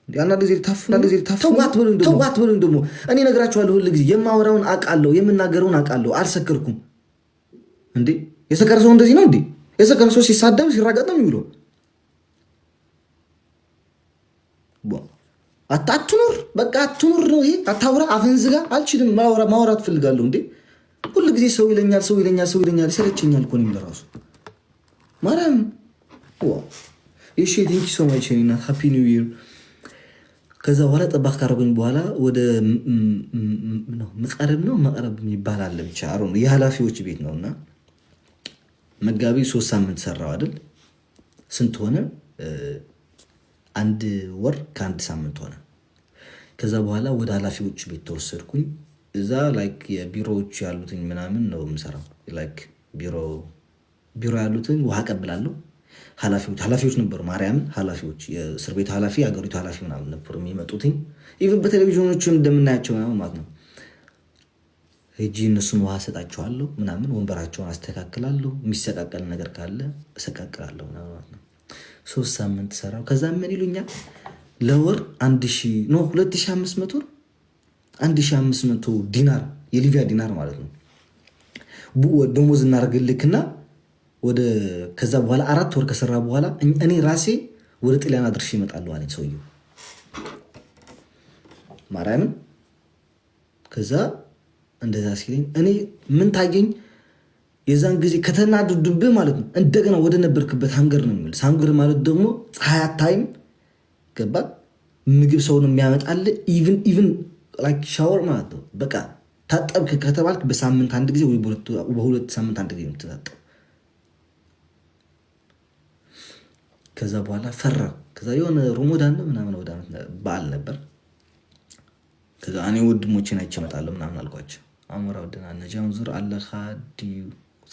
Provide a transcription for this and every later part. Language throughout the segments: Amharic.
ያና ጊዜ ተዋት በሉኝ ደግሞ እኔ ነግራችኋለሁ። ሁሉ ጊዜ የማወራውን አውቃለሁ፣ የምናገረውን አውቃለሁ። አልሰከርኩም እንዴ? የሰከረ ሰው እንደዚህ ነው እንዴ? የሰከረ ሰው ሲሳደብ ሲራገጥ ነው የሚውለው። አትኑር፣ በቃ አትኑር ነው ይሄ። አታውራ፣ አፍህን ዝጋ። አልችልም፣ ማውራት ፈልጋለሁ እንዴ? ሁሉ ጊዜ ሰው ይለኛል፣ ይሰለቸኛል እኮ እኔም ለራሱ ማርያም። እሺ ቴንኪ ሶ ማች እናት፣ ሃፒ ኒው ይር። ከዛ በኋላ ጠባቅ ካረጉኝ በኋላ ወደ መቅረብ የሚባል አለ ብቻ የኃላፊዎች ቤት ነው እና መጋቢ 3 ሳምንት ሰራው አይደል? ስንት ሆነ? 1 ወር ከ1 ሳምንት ሆነ። ከዛ በኋላ ወደ ኃላፊዎች ቤት ተወሰድኩኝ። እዛ ላይክ የቢሮዎች ያሉትኝ ምናምን ነው የምሰራው። ላይክ ቢሮ ያሉትን ውሃ ቀብላለሁ። ኃላፊዎች ነበሩ፣ ማርያምን ኃላፊዎች፣ የእስር ቤት ኃላፊ፣ የሀገሪቱ ኃላፊ ምናምን ነበሩ የሚመጡትኝ። ኢቨን በቴሌቪዥኖቹ እንደምናያቸው ምናምን ማለት ነው። ሄጂ እነሱን ውሃ ሰጣቸዋለሁ ምናምን፣ ወንበራቸውን አስተካክላለሁ፣ የሚሰቃቀል ነገር ካለ እሰቃቅላለሁ ማለት ነው። 3 ሳምንት ሰራው። ከዛ ምን ይሉኛል ለወር 1500 ዲናር፣ የሊቢያ ዲናር ማለት ነው ደሞዝ እናደርግልክና ከዛ በኋላ 4 ወር ከሰራ በኋላ እኔ ራሴ ወደ ጣሊያን አድርሼ እመጣለሁ አለኝ ሰውየው ማርያምን። ከዛ እንደዛ ሲለኝ እኔ ምን ታየኝ የዛን ጊዜ ከተናዱድብህ ማለት ነው እንደገና ወደ ነበርክበት ሃንገር ነው የሚል። ሃንገር ማለት ደግሞ ፀሐይ አታይም፣ ገባ? ምግብ ሰውን የሚያመጣልህ ኢቭን ላይክ ሻወር ማለት ነው። በቃ ታጠብክ ከተባልክ በሳምንት 1 ጊዜ ወይ በ2 ሳምንት 1 ጊዜ የምትታጠብ። ከዛ በኋላ ፈራ። ከዛ የሆነ ሮሞዳን ነው ምናምን ወደ በዓል ነበር። ከዛ እኔ ወንድሞቼን አይቼ እመጣለሁ ምናምን አልኳቸው። አሞራ ወደና ጃንዙር አለኻ ዲዩ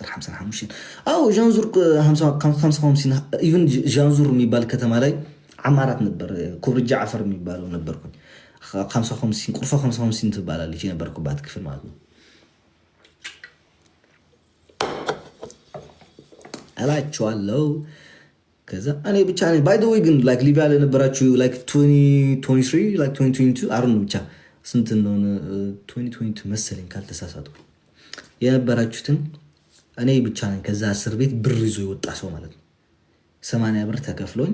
55 አዎ ጃንዙር 55 ኢቭን ጃንዙር የሚባል ከተማ ላይ አማራት ነበር። ኩብርጃ አፈር የሚባለው ነበርኩኝ። 55 ቁርፋ 55 ትባላለች የነበርኩባት ክፍል ማለት ነው እላቸዋለሁ። ከዛ እኔ ብቻ ነኝ ባይ ዘ ዌይ ግን ላይክ ሊቢያ ለነበራችሁ ላይክ 2023 ላይክ 2022 አሩን ብቻ ስንት እንደሆነ 2022 መሰለኝ ካልተሳሳትኩ የነበራችሁትን እኔ ብቻ ነኝ ከዛ እስር ቤት ብር ይዞ የወጣ ሰው ማለት ነው። 80 ብር ተከፍሎኝ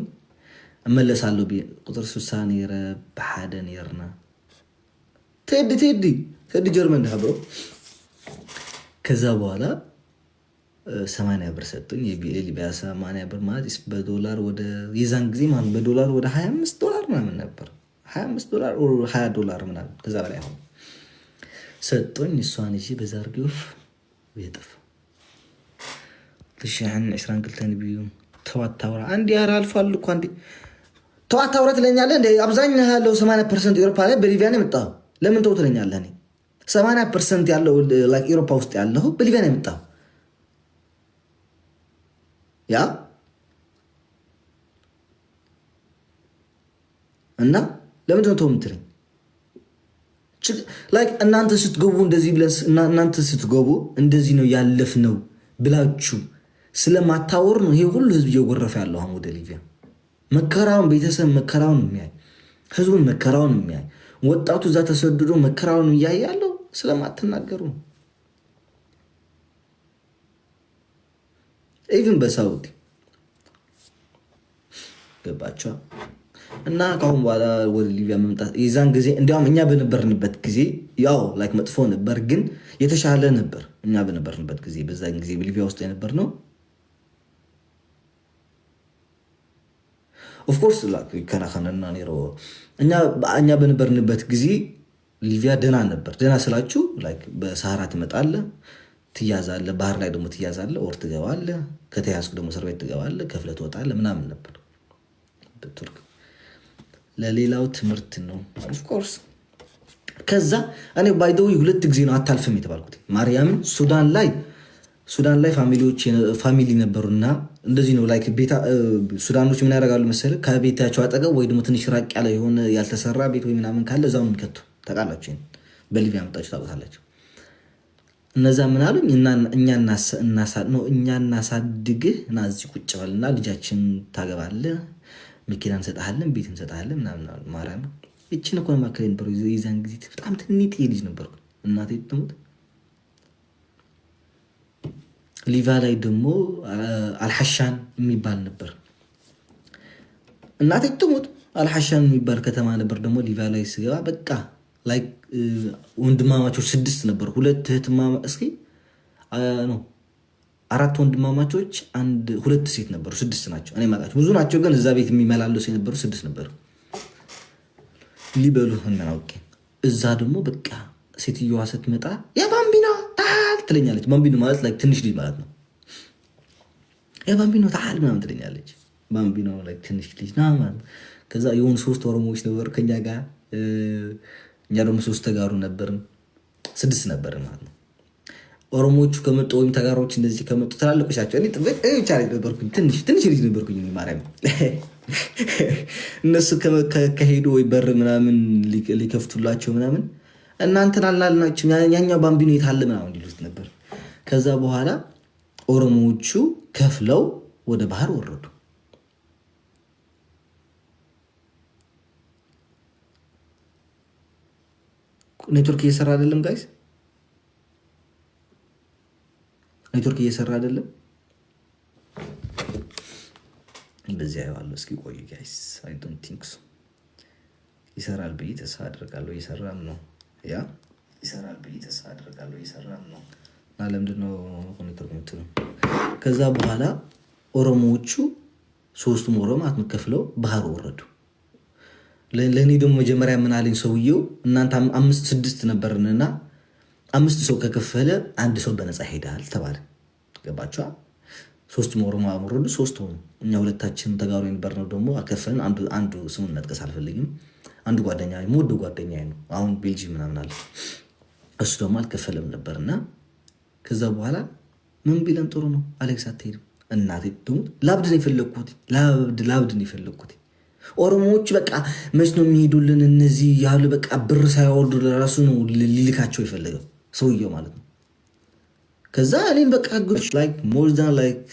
እመለሳለሁ። ቁጥር 60 ነረ በሓደ ነርና ቴዲ ጀርመን ዳብሮ ከዛ በኋላ 80 ብር ሰጡኝ። የሊቢያ 80 ብር ማለት በዶላር ወደ የዛን ጊዜ ማለት በዶላር ወደ $25 ምናምን ነበር። $25 or $20 ምናምን ከዛ በላይ አሁን ሰጡኝ። እሷን እሺ በዛ አርጊው ወይጠፍ ተሻህን 22 ቢዩ ተዋታውራ አንድ ያር አልፋል እኮ አንዴ ተዋታውራ ትለኛለህ እንዴ? አብዛኛው ያለው 80% አውሮፓ ላይ በሊቢያ ነው የመጣው። ለምን ተው ትለኛለህ? እኔ 80% ያለው ላይክ አውሮፓ ውስጥ ያለው በሊቢያ ነው የመጣው። ያ እና ለምንድን ነው ተው የምትለኝ? ላይክ እናንተ ስትገቡ እንደዚህ ብለን እናንተ ስትገቡ እንደዚህ ነው ያለፍነው ብላችሁ ስለማታወር ነው ይሄ ሁሉ ህዝብ እየጎረፈ ያለው አሁን ወደ ሊቢያ። መከራውን ቤተሰብ መከራውን የሚያይ ህዝቡን መከራውን የሚያይ ወጣቱ እዛ ተሰድዶ መከራውን እያየ ያለው ስለማትናገሩ ነው። ኢቭን በሳውዲ ገባቸው እና ካሁን በኋላ ወደ ሊቢያ መምጣት የዛን ጊዜ እንዲያውም እኛ በነበርንበት ጊዜ ያው ላይክ መጥፎ ነበር፣ ግን የተሻለ ነበር። እኛ በነበርንበት ጊዜ በዛን ጊዜ በሊቢያ ውስጥ የነበር ነው። ኦፍኮርስ ላይክ ከናኸነና ኔሮ እኛ በነበርንበት ጊዜ ሊቢያ ደህና ነበር። ደህና ስላችሁ ላይክ በሰሃራ ትመጣለህ፣ ትያዛለህ፣ ባህር ላይ ደግሞ ትያዛለህ፣ ወር ትገባለህ፣ ከተያዝኩ ደግሞ እስር ቤት ትገባለህ፣ ከፍለህ ትወጣለህ ምናምን ነበር። በቱርክ ለሌላው ትምህርት ነው ኦፍኮርስ። ከዛ እኔ ባይ ዘ ዌይ 2 ጊዜ ነው አታልፍም የተባልኩት ማርያምን። ሱዳን ላይ ፋሚሊ ነበሩና እንደዚህ ነው ላይክ ሱዳኖች ምን ያደርጋሉ መሰለህ? ከቤታቸው አጠገብ ወይ ደግሞ ትንሽ ራቅ ያለ የሆነ ያልተሰራ ቤት ወይ ምናምን ካለ እዛው ነው የሚከቱ። ታውቃላችሁ፣ በሊቢያ መጣችሁ ታውቃላችሁ። እነዛ ምን አሉኝ? እኛ እናሳድግህ እና እዚህ ቁጭ በልና ልጃችን ታገባለህ መኪና እንሰጥሃለን፣ ቤት እንሰጥሃለን ምናምን ማርያም እችን እኮ ማከለ ነበር። የዛን ጊዜ በጣም ትንጥዬ ልጅ ነበርኩ። እናቴ ትሙት። ሊቫ ላይ ደግሞ አልሐሻን የሚባል ነበር። እናቴ ትሙት። አልሐሻን የሚባል ከተማ ነበር ደግሞ ሊቫ ላይ ስገባ በቃ ላይ ወንድማማቾች 6 ነበሩ። 2 እህትማማ እስኪ ነው 4 ወንድማማቾች 2 ሴት ነበሩ። 6 ናቸው። እኔ ማጣቸው ብዙ ናቸው፣ ግን እዛ ቤት የሚመላለሱ የነበሩ 6 ነበሩ። ሊበሉ እናውቄ እዛ ደግሞ በቃ ሴትዮዋ ስትመጣ ያ ባምቢኖ ታል ትለኛለች። ባምቢኖ ማለት ላይ ትንሽ ልጅ ማለት ነው። ያ ባምቢኖ ታል ምናምን ትለኛለች። ባምቢኖ ላይ ትንሽ ልጅ ና ማለት። ከዛ የሆኑ 3 ኦሮሞዎች ነበሩ ከኛ ጋር፣ እኛ ደግሞ 3 ተጋሩ ነበርን። 6 ነበርን ማለት ነው። ኦሮሞዎቹ ከመጡ ወይም ተጋሮች እንደዚህ ከመጡ ትላልቆች ናቸው። እኔ ብቻ ነበርኩኝ፣ ትንሽ ልጅ ነበርኩኝ ማርያም። እነሱ ከሄዱ ወይ በር ምናምን ሊከፍቱላቸው ምናምን እናንተን አልናልናቸው ያኛው ባምቢኖ የታለ ምናምን ሊሉት ነበር። ከዛ በኋላ ኦሮሞዎቹ ከፍለው ወደ ባህር ወረዱ። ኔትወርክ እየሰራ አይደለም ጋይስ፣ ኔትወርክ እየሰራ አይደለም። በዚህ አይዋለሁ። እስኪ ቆይ ጋይስ፣ አይ ዶንት ቲንክ ሶ ይሰራል ብዬ ተስፋ አደርጋለሁ። ይሰራም ነው ያ ይሰራል ብዬ ተስፋ አደርጋለሁ። ይሰራም ነው እና ለምንድን ነው ኔትወርክ የምትለው? ከዛ በኋላ ኦሮሞዎቹ 3ቱም ኦሮማት ከፍለው ባህር ወረዱ። ለእኔ ደግሞ መጀመሪያ ምን አለኝ ሰውየው፣ እናንተ 5-6 ነበርንና 5 ሰው ከከፈለ 1 ሰው በነፃ ሄዳል ተባለ። ገባችኋ? 3ቱም ኦሮሞ ወረዱ፣ 3 ሆኑ። እኛ 2ታችን ተጋሩ የነበርነው ደግሞ አከፈልን። አንዱ ስሙን መጥቀስ አልፈልግም። አንዱ ጓደኛ ሞዶ ጓደኛ ነው፣ አሁን ቤልጂየም ምናምን አለ። እሱ ደግሞ አልከፈለም ነበርና ከዛ በኋላ ምን ቢለን ጥሩ ነው አሌክስ አትሄድም። እናቴ ትሙት። ላብድ ነው የፈለግኩት፣ ላብድ ነው የፈለግኩት። ኦሮሞዎች በቃ መች ነው የሚሄዱልን እነዚህ ያሉ በቃ ብር ሳያወርዱ ለራሱ ነው ሊልካቸው የፈለገው ሰውየው ማለት ነው። ከዛ እኔም በቃ ላይክ ሞር ዛን ላይክ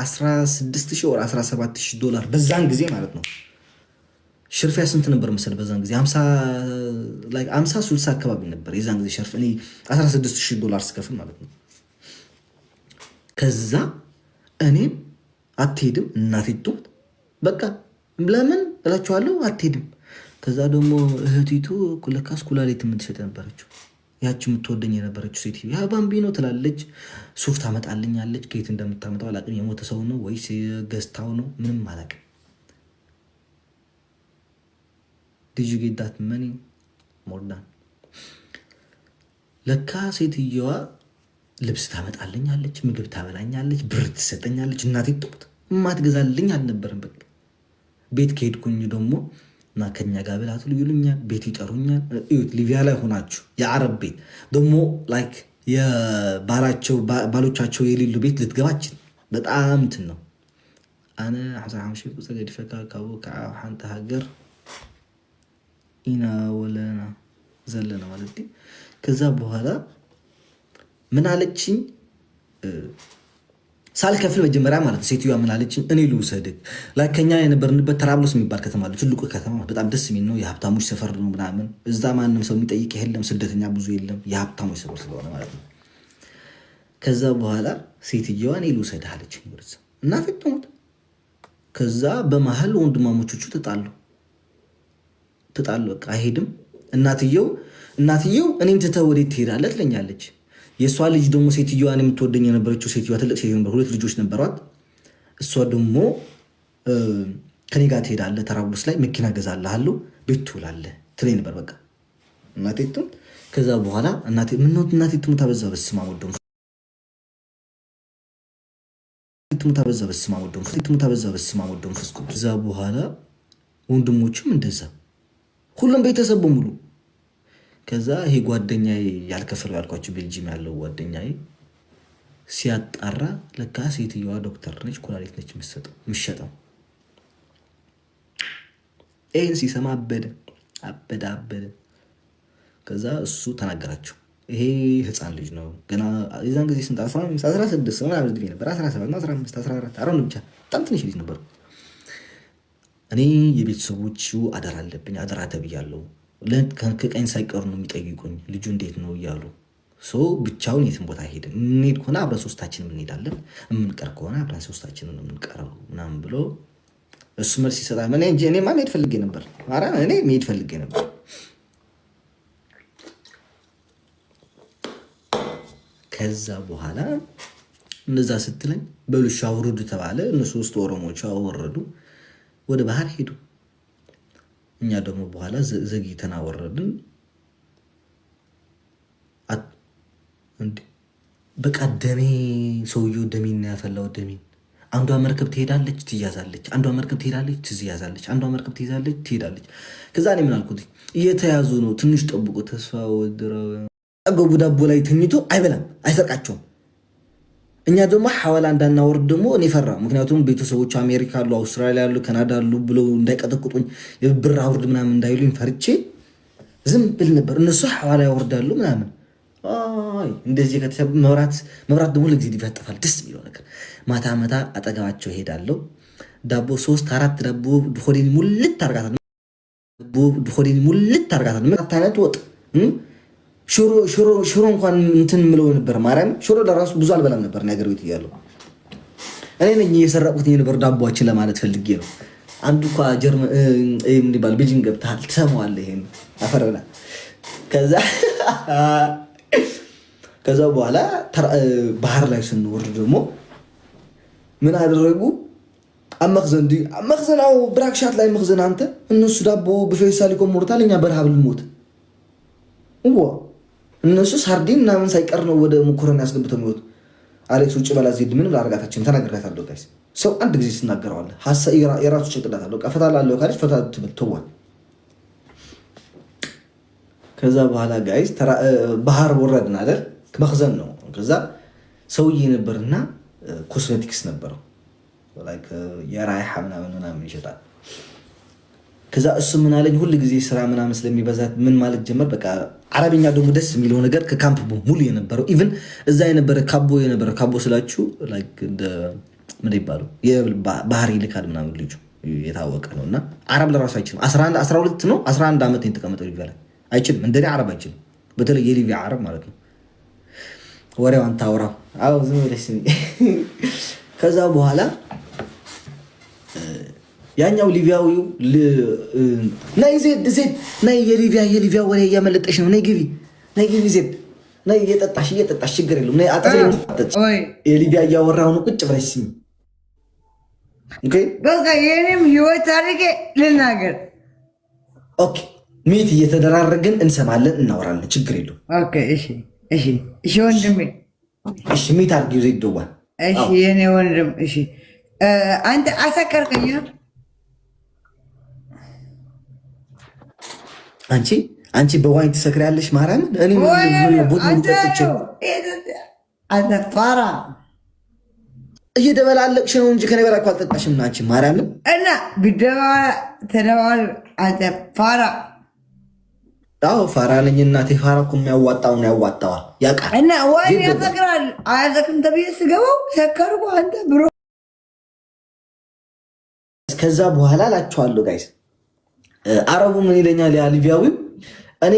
16,000 ወር 17,000 ዶላር በዛን ጊዜ ማለት ነው። ሽርፊያ ስንት ነበር መሰለህ? በዛን ጊዜ 50-60 አካባቢ ነበር የዛን ጊዜ ሸርፍ። እኔ 16,000 ዶላር ስከፍል ማለት ነው። ከዛ እኔም አትሄድም እናቴ ትሙት በቃ ለምን እላችኋለሁ አትሄድም። ከዛ ደግሞ እህቲቱ ለካስ ኩላሊት የምትሸጥ ነበረችው፣ ያቺ የምትወደኝ የነበረችው ሴትዮ ያ ባምቢኖ ትላለች። ሱፍ ታመጣልኛለች። ከየት እንደምታመጣው አላውቅም። የሞተ ሰው ነው ወይስ ገዝታው ነው ምንም አላውቅም። ዲዩ ጌት መኒ ሞርዳን ለካ ሴትዮዋ ልብስ ታመጣልኛለች፣ ምግብ ታበላኛለች፣ ብር ትሰጠኛለች። እናቴ ትሙት የማትገዛልኝ አልነበረም። በቃ ቤት ከሄድኩኝ ደግሞ እና ከኛ ጋር ብላት ይሉኛል፣ ቤት ይጠሩኛል። ሊቢያ ላይ ሆናችሁ የአረብ ቤት ደግሞ ላይክ ባሎቻቸው የሌሉ ቤት ልትገባችን በጣም እንትን ነው። አነ 15 ቁጽ ገዲፈካ ካቡ ሓንቲ ሃገር ኢና ወለና ዘለና ማለት። ከዛ በኋላ ምን አለችኝ ሳልከፍል መጀመሪያ ማለት ሴትዮዋ ምን አለችኝ፣ እኔ ልውሰድህ ከኛ የነበርንበት ተራብሎስ የሚባል ከተማ አለ። ትልቁ ከተማ በጣም ደስ የሚል ነው። የሀብታሞች ሰፈር ነው ምናምን። እዛ ማንም ሰው የሚጠይቅ የለም፣ ስደተኛ ብዙ የለም። የሀብታሞች ሰፈር ስለሆነ ማለት ነው። ከዛ በኋላ ሴትዮዋ እኔ ልውሰድህ አለችኝ ወደዛ እና ፊት ሞት። ከዛ በመሀል ወንድማሞቹ ተጣሉ። በቃ አይሄድም። እናትየው እኔም ትተህ ወዴት ትሄዳለህ ትለኛለች። የእሷ ልጅ ደግሞ ሴትዮዋን የምትወደኝ የነበረችው ሴትዮዋ ትልቅ ሴት ነበር፣ 2 ልጆች ነበሯት። እሷ ደግሞ ከኔ ጋር ትሄዳለህ፣ ተራብሎስ ላይ መኪና ገዛልሃለሁ፣ ቤት ትውላለህ ትለኝ ነበር። በቃ እናቴ ትሙት። ከዛ በኋላ እናቴ ትሙት አበዛ። በስመ አብ ወወልድ ወመንፈስ ቅዱስ። ከዛ በኋላ ወንድሞችም እንደዛ ሁሉም ቤተሰብ በሙሉ። ከዛ ይሄ ጓደኛዬ ያልከፈለው ያልኳቸው ቤልጂየም ያለው ጓደኛዬ ሲያጣራ ለካ ሴትዮዋ ዶክተር ነች፣ ኩላሊት ነች የምትሸጠው። ይህን ሲሰማ አበደ። ከዛ እሱ ተናገራቸው። ይሄ ህፃን ልጅ ነው ገና የዛን ጊዜ ስንት 16 ምናምን ዕድሜ ነበር፣ 17 15 14 ብቻ በጣም ትንሽ ልጅ ነበር። እኔ የቤተሰቦቹ አደራ አለብኝ፣ አደራ ተብያለሁ። ከቀኝ ሳይቀሩ ነው የሚጠይቁኝ ልጁ እንዴት ነው እያሉ። ብቻውን የትም ቦታ አይሄድም። የምንሄድ ከሆነ አብረን ሶስታችንም እንሄዳለን፣ የምንቀር ከሆነ አብረን ሶስታችንን ነው የምንቀረው ምናምን ብሎ እሱ መልስ ይሰጣል። እኔማ መሄድ ፈልጌ ነበር፣ እኔ መሄድ ፈልጌ ነበር። ከዛ በኋላ እንደዛ ስትለኝ በሉሻ አውርዱ ተባለ። እነሱ 3 ኦሮሞዎች አወረዱ፣ ወደ ባህር ሄዱ። እኛ ደግሞ በኋላ ዘግይተን አወረድን። በቃ ደሜ ሰውየው ደሜን ያፈላው ደሜን። አንዷ መርከብ ትሄዳለች ትያዛለች፣ አንዷ መርከብ ትሄዳለች ትያዛለች፣ አንዷ መርከብ ትይዛለች ትሄዳለች። ከዛ እኔ ምን አልኩት፣ እየተያዙ ነው፣ ትንሽ ጠብቆ ተስፋ ወድረው ጠገቡ ዳቦ ላይ ተኝቶ አይበላም፣ አይሰርቃቸውም። እኛ ደግሞ ሐዋላ እንዳናወርድ ደግሞ እኔ ፈራ። ምክንያቱም ቤተሰቦቹ አሜሪካ አሉ፣ አውስትራሊያ አሉ፣ ካናዳ አሉ ብለው እንዳይቀጠቅጡኝ ብር አውርድ ምናምን እንዳይሉኝ ፈርቼ ዝም ብል ነበር። እነሱ ሐዋላ ያወርዳሉ ምናምን። እንደዚህ መብራት ደግሞ ለጊዜ ይፈጠፋል። ደስ የሚለው ነገር ማታ ማታ አጠገባቸው ሄዳለሁ። ዳቦ 3-4 ዳቦ ሆዴን ሙልት ታርጋታል። አይነት ወጥ ሽሮ እንኳን እንትን ምለው ነበር። ማርያም ሽሮ ለራሱ ብዙ አልበላም ነበር ነገር ቤት እያለሁ። እኔ ነኝ የሰረቁት የነበር ዳቦችን ለማለት ፈልጌ ነው። አንዱ እኮ ጀርመን ምን ይባል ቤጂንግ ገብተሃል ትሰማዋለህ። ይሄን አፈረና ከዛ በኋላ ባህር ላይ ስንወርድ ደግሞ ምን አደረጉ? አመክዘናው ብራክሻት ላይ መክዘና አንተ እነሱ ዳቦ በፌስታል ይቆምሩታል፣ እኛ በረሃብ ልንሞት። እነሱ ሳርዲን ምናምን ሳይቀር ነው ወደ መኮረኒ ያስገብተው የሚወጡ። አሌክስ ውጭ በላ ዜድ ምንም ላደርጋታችን ተናግሬያታለሁ። ጋይስ ሰው አንድ ጊዜ ትናገረዋለህ፣ የራሱ ጭንቅላት አለው። ፈታ ላለው ካለች ፈታ ትበል። ከዛ በኋላ ጋይስ ባህር ወረድን አይደል? መክዘን ነው። ከዛ ሰውዬ ነበርና ኮስሜቲክስ ነበረው፣ የራይሓ ምናምን ይሸጣል። ከዛ እሱ ምን አለኝ፣ ሁል ጊዜ ስራ ምናምን ስለሚበዛት ምን ማለት ጀመር። በቃ አረብኛ ደግሞ ደስ የሚለው ነገር ከካምፕ ሙሉ የነበረው ኢቭን እዛ የነበረ ካቦ ስላችሁ ምን ይባሉ ባህር ይልካል ምናምን ልጁ የታወቀ ነው። እና አረብ ለራሱ አይችልም። 12 ነው 11 ዓመት የተቀመጠው ሊቢያ ላይ አይችልም። እንደኔ አረብ አይችልም። በተለይ የሊቢያ አረብ ማለት ነው። ወሬዋን ታውራው ዝም ብለሽ ከዛ በኋላ ያኛው ሊቢያዊው ናይ ዜድ ናይ የሊቢያ ወሬ እያመለጠሽ ነው። ናይ ግቢ ዜድ ናይ እየጠጣሽ ችግር የለውም። ናይ አጥሬ የሊቢያ እያወራሁ ነው። ቁጭ ብለሽ ስሚ። በቃ የኔም ህይወት ታሪኬ ልናገር። ኦኬ ሚት እየተደራረግን እንሰማለን፣ እናወራለን። ችግር የለውም። ኦኬ እሺ ወንድሜ። እሺ ሚት አድርጊው ዜድ ደዋ። እሺ የኔ ወንድም። እሺ አንተ አሰከርከኛ። አንቺ በዋይን ትሰክሪያለሽ። ማርያም እኔ አንተ ፋራ እየደበላለቅሽ ነው እንጂ ከኔ በላይ እኮ አልጠጣሽም። አንቺ ማርያም እና ተደባል። አንተ ፋራ። አዎ ፋራ ነኝ እናቴ። ፋራ እኮ የሚያዋጣውን ያዋጣዋል፣ ያውቃል። እና ዋይን ያሰክራል። አያሰክርም ተብዬ ስገባው ሰከርኩ። አንተ ብሮ ከዛ በኋላ ላችኋለሁ ጋይስ። አረቡ ምን ይለኛል? ያ ሊቢያዊው እኔ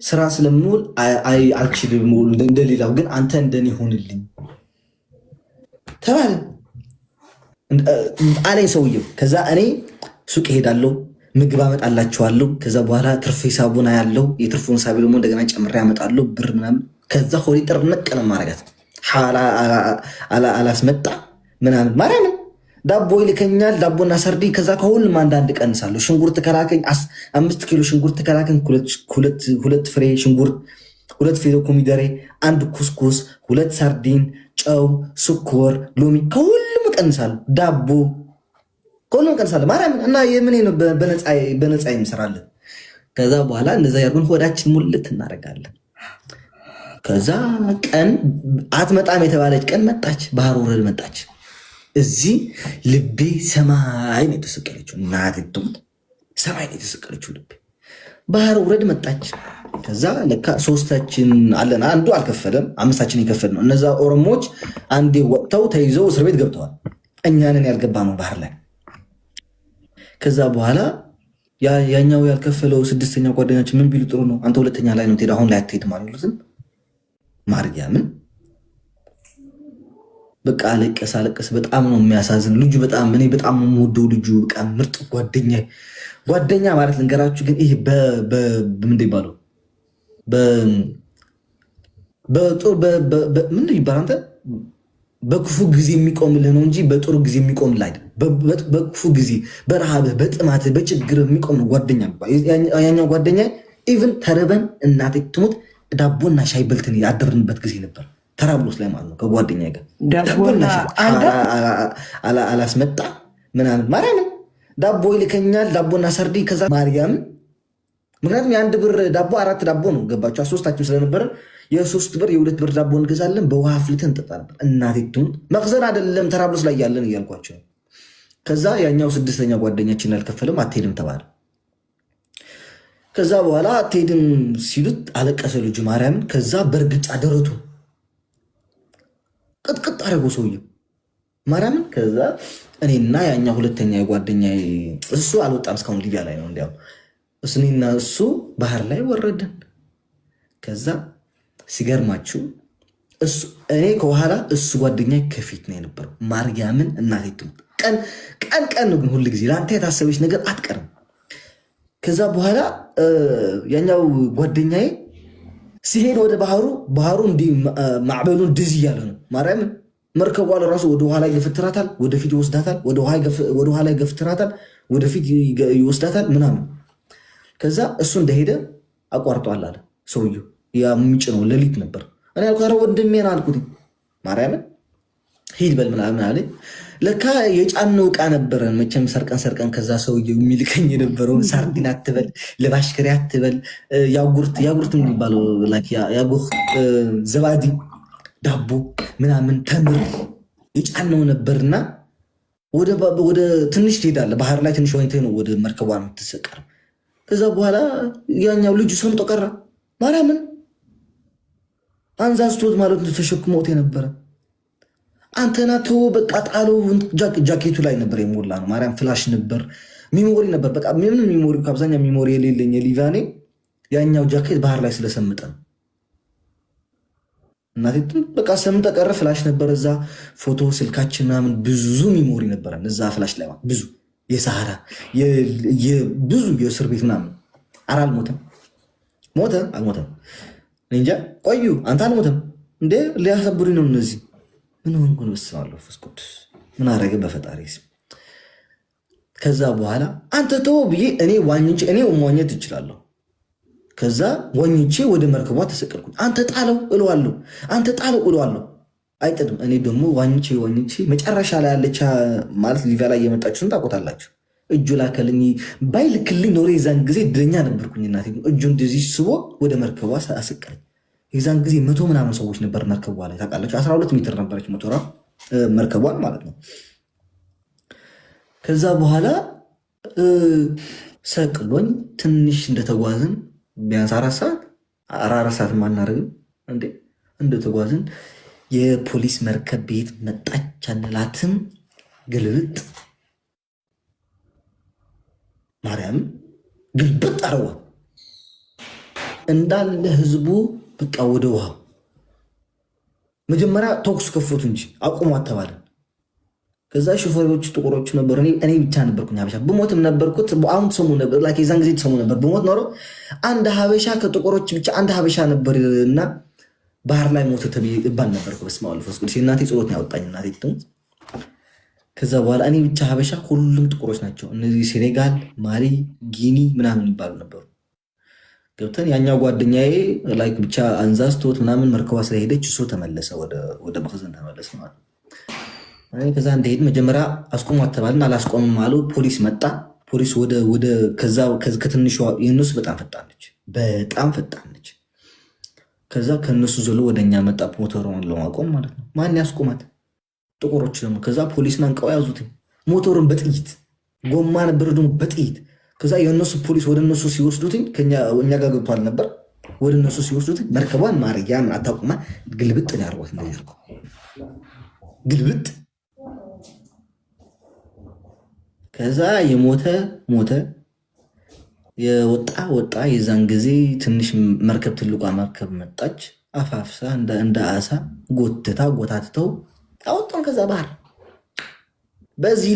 ስራ ስለምውል አልችልም እንደሌላው፣ ግን አንተ እንደኔ ሆንልኝ ተባለ አለኝ ሰውየው። ከዛ እኔ ሱቅ ሄዳለሁ፣ ምግብ አመጣላችኋለሁ። ከዛ በኋላ ትርፍ ሂሳቡን ያለው የትርፉን ሂሳብ ደግሞ እንደገና ጨምሬ ያመጣለሁ ብር ምናምን። ከዛ ሆዴ ጥርንቅ ነው ማረጋት አላስመጣ ምናምን ማርያምን ዳቦ ይልከኛል፣ ዳቦና ሰርዲን። ከዛ ከሁሉም አንዳንድ ቀንሳለሁ። ሽንኩርት ከላከኝ 5 ኪሎ ሽንኩርት ከላከኝ 2 ፍሬ ሽንኩርት፣ 2 ፍሬ ኮሚደሬ፣ 1 ኩስኩስ፣ 2 ሰርዲን፣ ጨው፣ ስኮር፣ ሎሚ ከሁሉም ቀንሳለሁ። ዳቦ ከሁሉም ቀንሳለሁ። ማርያም እና የምን ነው በነፃ ይምሰራለን። ከዛ በኋላ እንደዛ ያርጉን ሆዳችን ሙልት እናደርጋለን። ከዛ ቀን አትመጣም የተባለች ቀን መጣች። ባህር ወረድ መጣች። እዚህ ልቤ ሰማይ ነው የተሰቀለችው። እናትም ሰማይ ነው የተሰቀለችው ልቤ። ባህር ውረድ መጣች። ከዛ ለካ 3ታችን አለን። አንዱ አልከፈለም፣ 5ታችን የከፈል ነው። እነዛ ኦሮሞዎች አንዴ ወጥተው ተይዘው እስር ቤት ገብተዋል። እኛንን ያልገባ ነው ባህር ላይ። ከዛ በኋላ ያኛው ያልከፈለው ስድስተኛ ጓደኛችን ምን ቢሉ ጥሩ ነው አንተ ሁለተኛ ላይ ነው ትሄድ፣ አሁን ላይ አትሄድም አሉትን። ማርያምን በቃ አለቀስ። በጣም ነው የሚያሳዝን ልጁ። በጣም እኔ በጣም የምወደው ልጁ፣ በቃ ምርጥ ጓደኛ ማለት ልንገራችሁ። ግን ይሄ ምንድን ይባለው ምንድን ይባል አንተ በክፉ ጊዜ የሚቆምልህ ነው እንጂ በጥሩ ጊዜ የሚቆምልህ አይደል። በክፉ ጊዜ በረሃብህ፣ በጥማትህ፣ በችግር የሚቆም ነው ጓደኛ። ያኛው ጓደኛ ኢቭን ተርበን እናቴ ትሙት ዳቦና ሻይ በልተን ያደርንበት ጊዜ ነበር። ተራብሎስ ላይ ማለት ነው። ከጓደኛ ጋር አላስመጣ ምናምን ማርያምን ዳቦ ይልከኛል፣ ዳቦና ሰርዲ። ከዛ ማርያምን ምክንያቱም የአንድ ብር ዳቦ 4 ዳቦ ነው ገባቸው። ሶስታችን ስለነበረን የ3 ብር የ2 ብር ዳቦ እንገዛለን። በውሃ ፍልተን እንጠጣ ነበር። እናቴ ትሙት መክዘን አይደለም ተራብሎስ ላይ ያለን እያልኳቸው። ከዛ ያኛው ስድስተኛ ጓደኛችን ያልከፈልም አትሄድም ተባለ። ከዛ በኋላ አትሄድም ሲሉት አለቀሰ ልጁ ማርያምን። ከዛ በእርግጫ ደረቱ ቅጥቅጥ አደረገው ሰውዬው ማርያምን። ከዛ እኔና ያኛ ሁለተኛ የጓደኛ እሱ አልወጣም እስካሁን ሊቢያ ላይ ነው። እንዲያው እኔና እሱ ባህር ላይ ወረድን። ከዛ ሲገርማችሁ እኔ ከኋላ እሱ ጓደኛ ከፊት ነው የነበረው። ማርያምን እናቴ ትሙት ቀን ነው ግን ሁል ጊዜ ለአንተ የታሰበች ነገር አትቀርም። ከዛ በኋላ ያኛው ጓደኛዬ ሲሄድ ወደ ባህሩ እንዲህ ማዕበሉ ድዝ እያለ ነው ማርያምን። መርከቧ ለራሱ ወደ ኋላ ይገፍትራታል፣ ወደፊት ይወስዳታል፣ ወደ ኋላ ይገፍትራታል፣ ወደፊት ይወስዳታል ምናምን። ከዛ እሱ እንደሄደ አቋርጧል አለ ሰውየው። ያ የሚጭነው ሌሊት ነበር። እኔ አልኳረ ወንድሜን አልኩት ማርያምን ሂድ በል ምናምን አለ። ለካ የጫነው ዕቃ ነበረን መቼም ሰርቀን ከዛ ሰውየው የሚልከኝ የነበረውን ሳርዲን አትበል፣ ለባሽከሪ አትበል፣ ያጉርት የሚባለው ያጉርት ዘባዲ ዳቦ ምናምን ተምር የጫነው ነበርና ወደ ትንሽ ትሄዳለህ። ባህር ላይ ትንሽ ወይንተ ነው ወደ መርከቧ የምትሰቀር። ከዛ በኋላ ያኛው ልጁ ሰምጦ ቀረ ማርያምን። አንዛዝቶት ማለት ነው ተሸክሞት የነበረ አንተና ተው በቃ ጣለው። ጃኬቱ ላይ ነበር የሞላ ነው ማርያም። ፍላሽ ነበር፣ ሚሞሪ ነበር። በቃ ምንም ሚሞሪ ከአብዛኛው ሚሞሪ የሌለኝ የሊቫኔ ያኛው ጃኬት ባህር ላይ ስለሰምጠ ነው እናቴ በቃ ሰምጠ ቀረ። ፍላሽ ነበር እዛ፣ ፎቶ ስልካችን ምናምን ብዙ ሚሞሪ ነበረን እዛ ፍላሽ ላይ ብዙ የሰሃራ ብዙ የእስር ቤት ምናምን። ኧረ አልሞተም እንጃ። ቆዩ አንተ አልሞተም እንዴ? ሊያሰብሩኝ ነው እነዚህ። ምን ሆንኩ ነው? በስመ አብ ወመንፈስ ቅዱስ ምን አረገ በፈጣሪ ስም። ከዛ በኋላ አንተ ተወው ብዬ እኔ መዋኘት እችላለሁ። ከዛ ዋኝቼ ወደ መርከቧ ተሰቀልኩኝ። አንተ ጣለው እለዋለሁ፣ አይጥድም። እኔ ደግሞ ዋኝቼ መጨረሻ ላይ ያለቻ ማለት ሊቢያ ላይ የመጣችሁን ታውቁታላችሁ። እጁ ላከልኝ ባይልክልኝ ኖሮ የዛን ጊዜ ድለኛ ነበርኩኝ። እናቴ እጁ እንደዚህ ስቦ ወደ መርከቧ አሰቀለኝ። የዛን ጊዜ 100 ምናምን ሰዎች ነበር መርከቧ ላይ ታውቃላችሁ። 12 ሜትር ነበረች ሞተሯ መርከቧን ማለት ነው። ከዛ በኋላ ሰቅሎኝ ትንሽ እንደተጓዝን ቢያንስ 4 ሰዓት ማናደርግም እንዴ እንደተጓዝን የፖሊስ መርከብ ቤት መጣች አንላትም። ግልብጥ ማርያም ግልብጥ አረዋ እንዳለ ህዝቡ በቃ ወደ ውሃው። መጀመሪያ ተኩስ ከፈቱ እንጂ አቁሙ አተባለ። ከዛ ሾፌሮቹ ጥቁሮቹ ነበሩ፣ እኔ ብቻ ነበርኩኝ ሀበሻ። ብሞትም ነበርኩት አሁን ትሰሙ ነበር፣ የዛን ጊዜ ትሰሙ ነበር። ብሞት ኖሮ አንድ ሀበሻ ከጥቁሮች ብቻ አንድ ሀበሻ ነበር እና ባህር ላይ ሞተ ተብዬ እባል ነበርኩ። በስመ አብ ወመንፈስ ቅዱስ የእናቴ ጸሎት ያወጣኝ እናቴ ትሙት። ከዛ በኋላ እኔ ብቻ ሀበሻ፣ ሁሉም ጥቁሮች ናቸው። እነዚህ ሴኔጋል፣ ማሊ፣ ጊኒ ምናምን ይባሉ ነበሩ። ገብተን ያኛው ጓደኛዬ ላይክ ብቻ አንዛዝቶት ምናምን መርከቧ ስለሄደች እሱ ተመለሰ፣ ወደ መክዘን ተመለሰ ማለት ነው። ከዛ እንደሄድ መጀመሪያ አስቆሙ አተባልን፣ አላስቆምም አሉ። ፖሊስ መጣ። ፖሊስ ወደ ከትንሿ የእነሱ በጣም ፈጣን ነች። ከዛ ከእነሱ ዘሎ ወደኛ መጣ፣ ሞተሩን ለማቆም ማለት ነው። ማን ያስቆማት? ጥቁሮች ደግሞ። ከዛ ፖሊስን አንቀው ያዙት፣ ሞተሩን በጥይት ጎማ ነበር ደግሞ በጥይት። ከዛ የእነሱ ፖሊስ ወደ እነሱ ሲወስዱትኝ እኛ ጋር ገብቷል ነበር። ወደ እነሱ ሲወስዱትኝ መርከቧን ማርያም አታውቁማ ግልብጥ ነው ያርጓት፣ ግልብጥ። ከዛ የሞተ ሞተ፣ የወጣ ወጣ። የዛን ጊዜ ትንሽ መርከብ ትልቋ መርከብ መጣች፣ አፋፍሳ እንደ አሳ ጎትታ ጎታትተው አወጣን ከዛ ባህር። በዚህ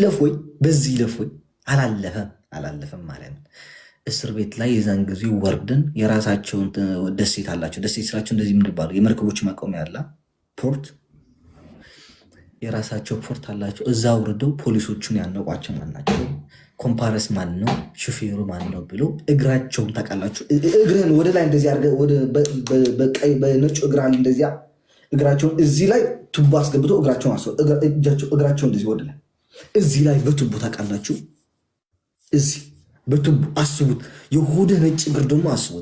ለፎይ አላለፈም ማለት ነው። እስር ቤት ላይ የዛን ጊዜ ወርደን የራሳቸውን ደሴት አላቸው። ደሴት ስራቸው እንደዚህ ምንባሉ የመርከቦች ማቆሚያ ያለ ፖርት፣ የራሳቸው ፖርት አላቸው። እዛ ወርደው ፖሊሶቹን ያነቋቸው ማን ናቸው? ኮምፓረስ ማን ነው? ሹፌሩ ማን ነው ብሎ እግራቸውን ታውቃላችሁ። እግርህን ወደ ላይ እንደዚህ አድርገህ በነጩ እግራን እንደዚያ እግራቸውን እዚህ ላይ ቱቦ አስገብቶ እግራቸውን እንደዚህ ወደ ላይ እዚህ ላይ በቱቦ ታውቃላችሁ። እዚህ በቱቦ አስቡት። የሆደ ነጭ እግር ደግሞ አስቡት።